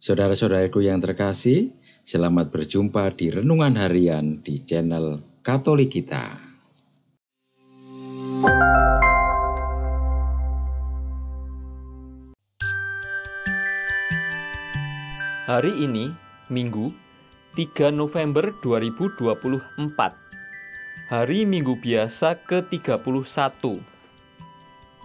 Saudara-saudaraku yang terkasih, selamat berjumpa di Renungan Harian di channel Katolik kita. Hari ini, Minggu, 3 November 2024. Hari Minggu biasa ke-31.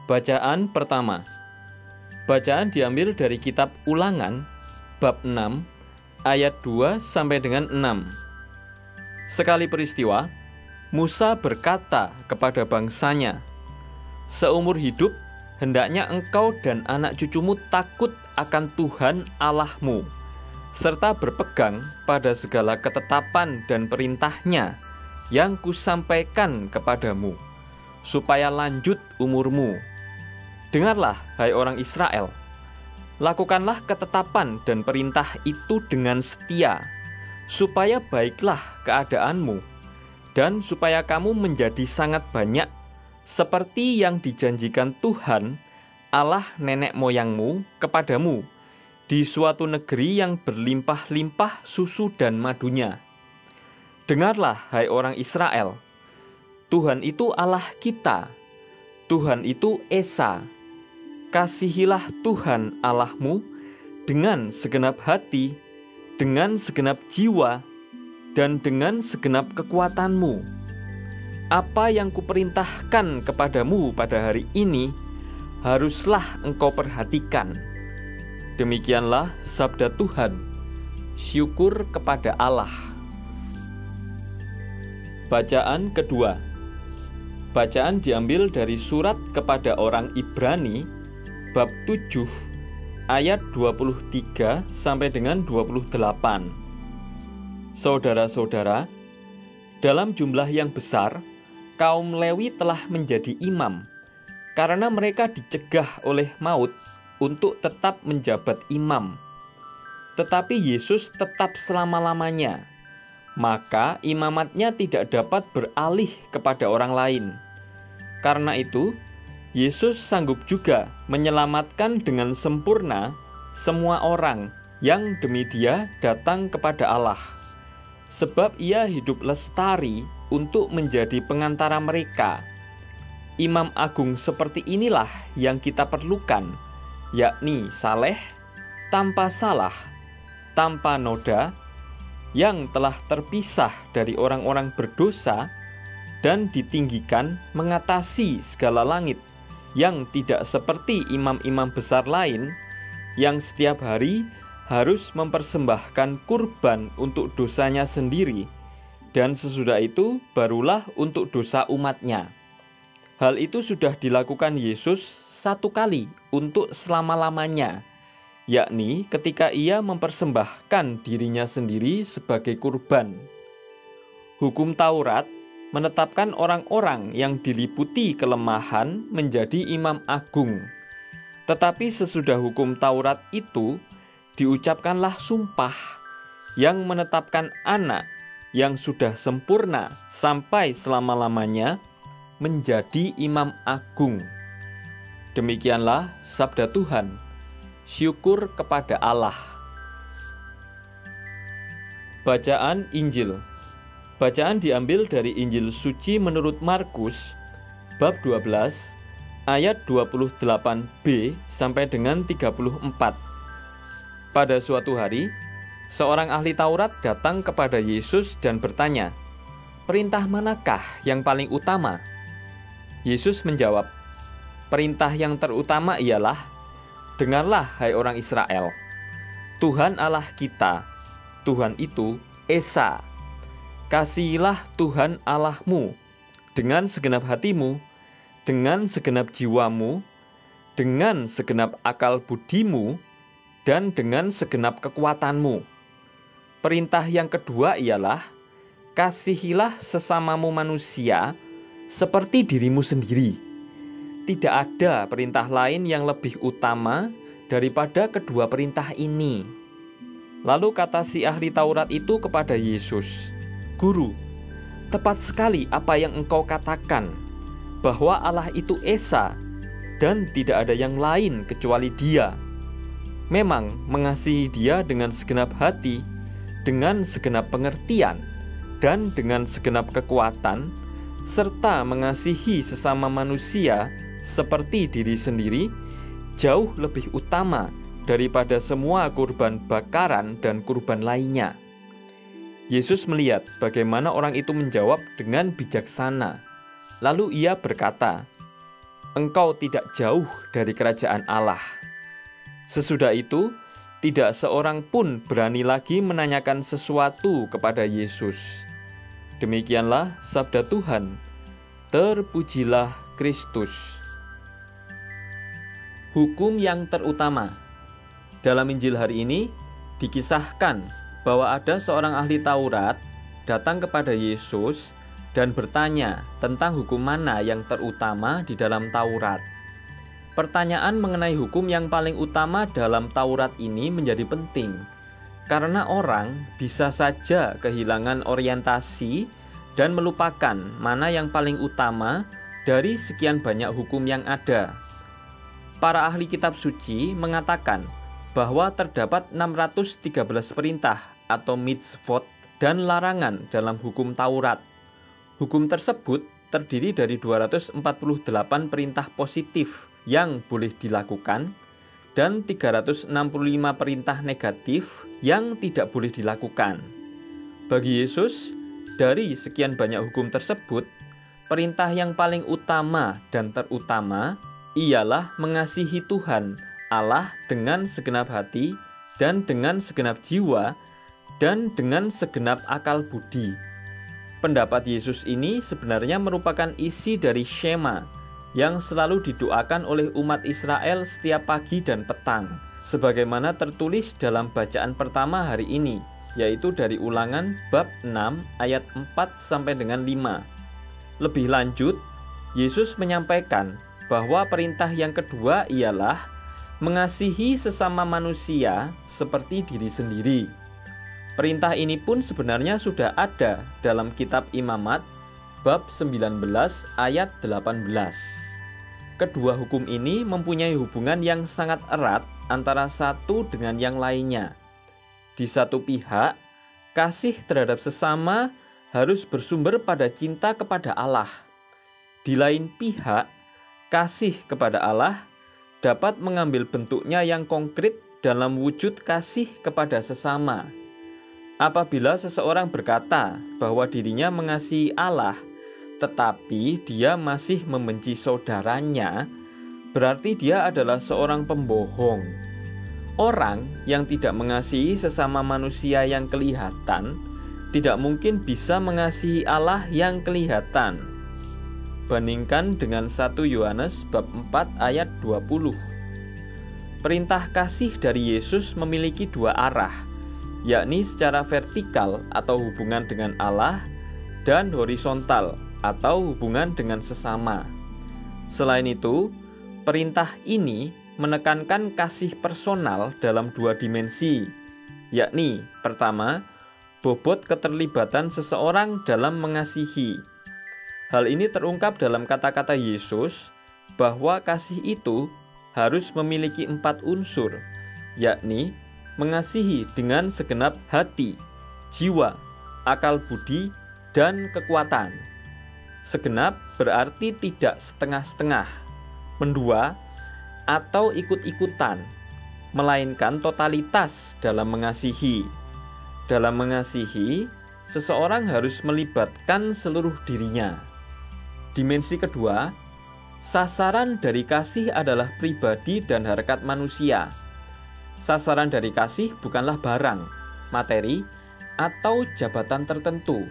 Bacaan pertama. Bacaan diambil dari kitab Ulangan, bab 6, ayat 2 sampai dengan 6. Sekali peristiwa, Musa berkata kepada bangsanya, "Seumur hidup, hendaknya engkau dan anak cucumu takut akan Tuhan Allahmu, serta berpegang pada segala ketetapan dan perintahnya yang kusampaikan kepadamu, supaya lanjut umurmu. Dengarlah, hai orang Israel, lakukanlah ketetapan dan perintah itu dengan setia, supaya baiklah keadaanmu, dan supaya kamu menjadi sangat banyak, seperti yang dijanjikan Tuhan, Allah nenek moyangmu, kepadamu, di suatu negeri yang berlimpah-limpah susu dan madunya. Dengarlah, hai orang Israel, Tuhan itu Allah kita, Tuhan itu Esa. Kasihilah Tuhan Allahmu dengan segenap hati, dengan segenap jiwa, dan dengan segenap kekuatanmu. Apa yang kuperintahkan kepadamu pada hari ini, haruslah engkau perhatikan." Demikianlah sabda Tuhan. Syukur kepada Allah. Bacaan kedua. Bacaan diambil dari surat kepada orang Ibrani, bab 7, ayat 23 sampai dengan 28. Saudara-saudara, dalam jumlah yang besar, kaum Lewi telah menjadi imam, karena mereka dicegah oleh maut untuk tetap menjabat imam. Tetapi Yesus tetap selama-lamanya, maka imamatnya tidak dapat beralih kepada orang lain. Karena itu, Yesus sanggup juga menyelamatkan dengan sempurna semua orang yang demi Dia datang kepada Allah, sebab Ia hidup lestari untuk menjadi pengantara mereka. Imam agung seperti inilah yang kita perlukan, yakni saleh, tanpa salah, tanpa noda, yang telah terpisah dari orang-orang berdosa dan ditinggikan mengatasi segala langit, yang tidak seperti imam-imam besar lain yang setiap hari harus mempersembahkan kurban untuk dosanya sendiri, dan sesudah itu barulah untuk dosa umatnya. Hal itu sudah dilakukan Yesus satu kali untuk selama-lamanya, yakni ketika Ia mempersembahkan dirinya sendiri sebagai kurban. Hukum Taurat menetapkan orang-orang yang diliputi kelemahan menjadi imam agung. Tetapi sesudah hukum Taurat itu, diucapkanlah sumpah yang menetapkan anak yang sudah sempurna sampai selama-lamanya menjadi imam agung. Demikianlah sabda Tuhan. Syukur kepada Allah. Bacaan Injil. Bacaan diambil dari Injil Suci menurut Markus, bab 12, ayat 28b sampai dengan 34. Pada suatu hari, seorang ahli Taurat datang kepada Yesus dan bertanya, "Perintah manakah yang paling utama?" Yesus menjawab, "Perintah yang terutama ialah, dengarlah hai orang Israel, Tuhan Allah kita, Tuhan itu Esa. Kasihilah Tuhan Allahmu dengan segenap hatimu, dengan segenap jiwamu, dengan segenap akal budimu, dan dengan segenap kekuatanmu. Perintah yang kedua ialah, kasihilah sesamamu manusia seperti dirimu sendiri. Tidak ada perintah lain yang lebih utama daripada kedua perintah ini." Lalu kata si ahli Taurat itu kepada Yesus, "Guru, tepat sekali apa yang engkau katakan, bahwa Allah itu Esa dan tidak ada yang lain kecuali Dia. memang mengasihi Dia dengan segenap hati, dengan segenap pengertian, dan dengan segenap kekuatan, serta mengasihi sesama manusia seperti diri sendiri, jauh lebih utama daripada semua kurban bakaran dan kurban lainnya. Yesus melihat bagaimana orang itu menjawab dengan bijaksana. Lalu ia berkata, "Engkau tidak jauh dari kerajaan Allah." Sesudah itu, tidak seorang pun berani lagi menanyakan sesuatu kepada Yesus. Demikianlah sabda Tuhan. Terpujilah Kristus. Hukum yang terutama. Dalam Injil hari ini dikisahkan bahwa ada seorang ahli Taurat datang kepada Yesus dan bertanya tentang hukum mana yang terutama di dalam Taurat. Pertanyaan mengenai hukum yang paling utama dalam Taurat ini menjadi penting, karena orang bisa saja kehilangan orientasi dan melupakan mana yang paling utama dari sekian banyak hukum yang ada. Para ahli kitab suci mengatakan bahwa terdapat 613 perintah atau mitzvot dan larangan dalam hukum Taurat. Hukum tersebut terdiri dari 248 perintah positif yang boleh dilakukan dan 365 perintah negatif yang tidak boleh dilakukan. Bagi Yesus, dari sekian banyak hukum tersebut, perintah yang paling utama dan terutama ialah mengasihi Tuhan Allah dengan segenap hati dan dengan segenap jiwa dan dengan segenap akal budi. Pendapat Yesus ini sebenarnya merupakan isi dari Shema yang selalu didoakan oleh umat Israel setiap pagi dan petang, sebagaimana tertulis dalam bacaan pertama hari ini, yaitu dari Ulangan bab 6 ayat 4 sampai dengan 5. Lebih lanjut, Yesus menyampaikan bahwa perintah yang kedua ialah mengasihi sesama manusia seperti diri sendiri. Perintah ini pun sebenarnya sudah ada dalam kitab Imamat bab 19 ayat 18. Kedua hukum ini mempunyai hubungan yang sangat erat antara satu dengan yang lainnya. Di satu pihak, kasih terhadap sesama harus bersumber pada cinta kepada Allah. Di lain pihak, kasih kepada Allah dapat mengambil bentuknya yang konkret dalam wujud kasih kepada sesama. Apabila seseorang berkata bahwa dirinya mengasihi Allah, tetapi dia masih membenci saudaranya, berarti dia adalah seorang pembohong. Orang yang tidak mengasihi sesama manusia yang kelihatan, tidak mungkin bisa mengasihi Allah yang kelihatan. Bandingkan dengan 1 Yohanes bab 4 ayat 20. Perintah kasih dari Yesus memiliki dua arah, yakni secara vertikal atau hubungan dengan Allah dan horizontal atau hubungan dengan sesama. Selain itu, perintah ini menekankan kasih personal dalam dua dimensi, yakni pertama, bobot keterlibatan seseorang dalam mengasihi. Hal ini terungkap dalam kata-kata Yesus bahwa kasih itu harus memiliki 4 unsur, yakni mengasihi dengan segenap hati, jiwa, akal budi, dan kekuatan. Segenap berarti tidak setengah-setengah, mendua, atau ikut-ikutan, melainkan totalitas dalam mengasihi. Dalam mengasihi, seseorang harus melibatkan seluruh dirinya. Dimensi kedua, sasaran dari kasih adalah pribadi dan harkat manusia. Sasaran dari kasih bukanlah barang, materi, atau jabatan tertentu.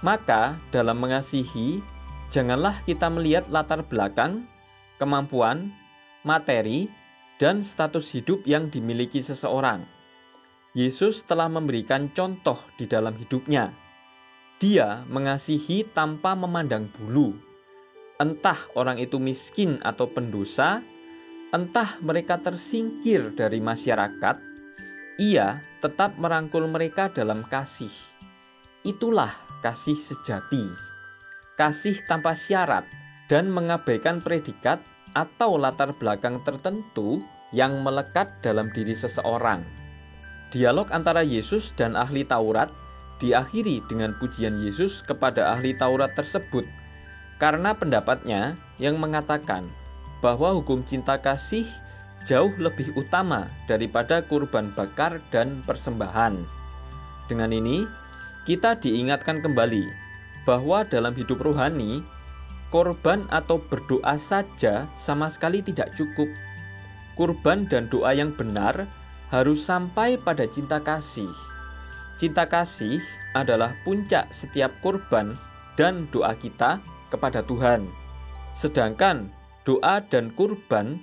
Maka dalam mengasihi, janganlah kita melihat latar belakang, kemampuan, materi, dan status hidup yang dimiliki seseorang. Yesus telah memberikan contoh di dalam hidupnya. Dia mengasihi tanpa memandang bulu. Entah orang itu miskin atau pendosa, entah mereka tersingkir dari masyarakat, ia tetap merangkul mereka dalam kasih. Itulah kasih sejati. Kasih tanpa syarat dan mengabaikan predikat atau latar belakang tertentu yang melekat dalam diri seseorang. Dialog antara Yesus dan ahli Taurat diakhiri dengan pujian Yesus kepada ahli Taurat tersebut karena pendapatnya yang mengatakan bahwa hukum cinta kasih jauh lebih utama daripada kurban bakar dan persembahan. Dengan ini, kita diingatkan kembali bahwa dalam hidup rohani, korban atau berdoa saja sama sekali tidak cukup. Kurban dan doa yang benar harus sampai pada cinta kasih. Cinta kasih adalah puncak setiap kurban dan doa kita kepada Tuhan. Sedangkan doa dan kurban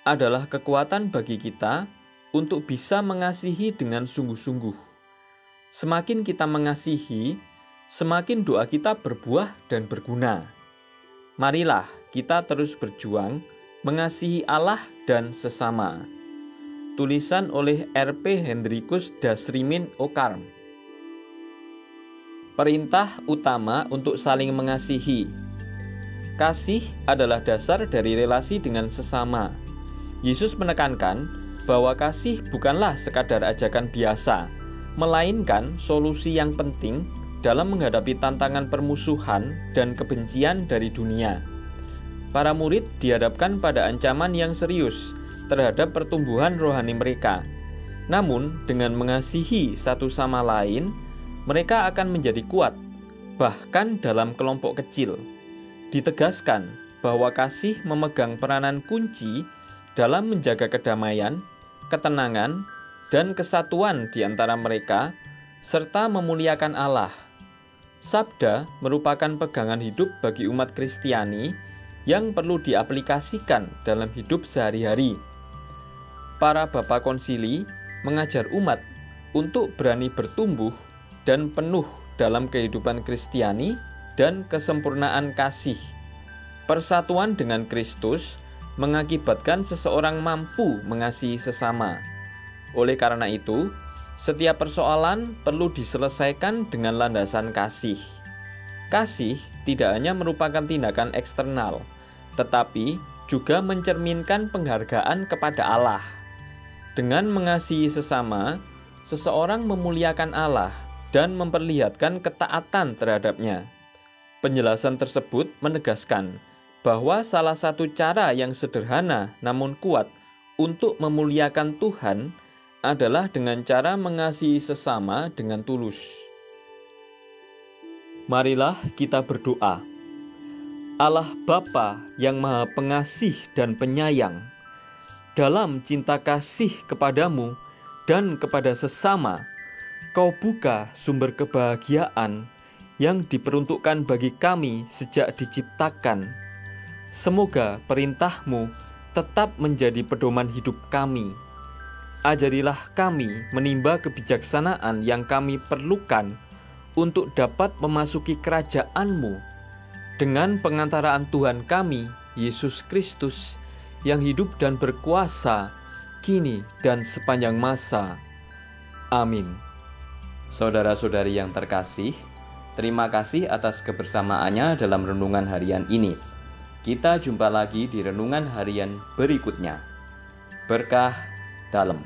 adalah kekuatan bagi kita untuk bisa mengasihi dengan sungguh-sungguh. Semakin kita mengasihi, semakin doa kita berbuah dan berguna. Marilah kita terus berjuang mengasihi Allah dan sesama. Tulisan oleh R.P. Hendrikus Dasrimin Okarm. Perintah utama untuk saling mengasihi. Kasih adalah dasar dari relasi dengan sesama. Yesus menekankan bahwa kasih bukanlah sekadar ajakan biasa, melainkan solusi yang penting dalam menghadapi tantangan permusuhan dan kebencian dari dunia. Para murid dihadapkan pada ancaman yang serius terhadap pertumbuhan rohani mereka. Namun, dengan mengasihi satu sama lain, mereka akan menjadi kuat, bahkan dalam kelompok kecil. Ditegaskan bahwa kasih memegang peranan kunci dalam menjaga kedamaian, ketenangan, dan kesatuan di antara mereka, serta memuliakan Allah. Sabda merupakan pegangan hidup bagi umat Kristiani yang perlu diaplikasikan dalam hidup sehari-hari. Para bapa konsili mengajar umat untuk berani bertumbuh dan penuh dalam kehidupan Kristiani dan kesempurnaan kasih. Persatuan dengan Kristus mengakibatkan seseorang mampu mengasihi sesama. Oleh karena itu, setiap persoalan perlu diselesaikan dengan landasan kasih. Kasih tidak hanya merupakan tindakan eksternal, tetapi juga mencerminkan penghargaan kepada Allah. Dengan mengasihi sesama, seseorang memuliakan Allah dan memperlihatkan ketaatan terhadapnya. Penjelasan tersebut menegaskan bahwa salah satu cara yang sederhana namun kuat untuk memuliakan Tuhan adalah dengan cara mengasihi sesama dengan tulus. Marilah kita berdoa. Allah Bapa yang Maha Pengasih dan Penyayang, dalam cinta kasih kepadamu dan kepada sesama, Kau buka sumber kebahagiaan yang diperuntukkan bagi kami sejak diciptakan. Semoga perintah-Mu tetap menjadi pedoman hidup kami. Ajarilah kami menimba kebijaksanaan yang kami perlukan untuk dapat memasuki kerajaan-Mu dengan pengantaraan Tuhan kami, Yesus Kristus, yang hidup dan berkuasa kini dan sepanjang masa. Amin. Saudara-saudari yang terkasih, terima kasih atas kebersamaannya dalam renungan harian ini. Kita jumpa lagi di renungan harian berikutnya. Berkah dalam.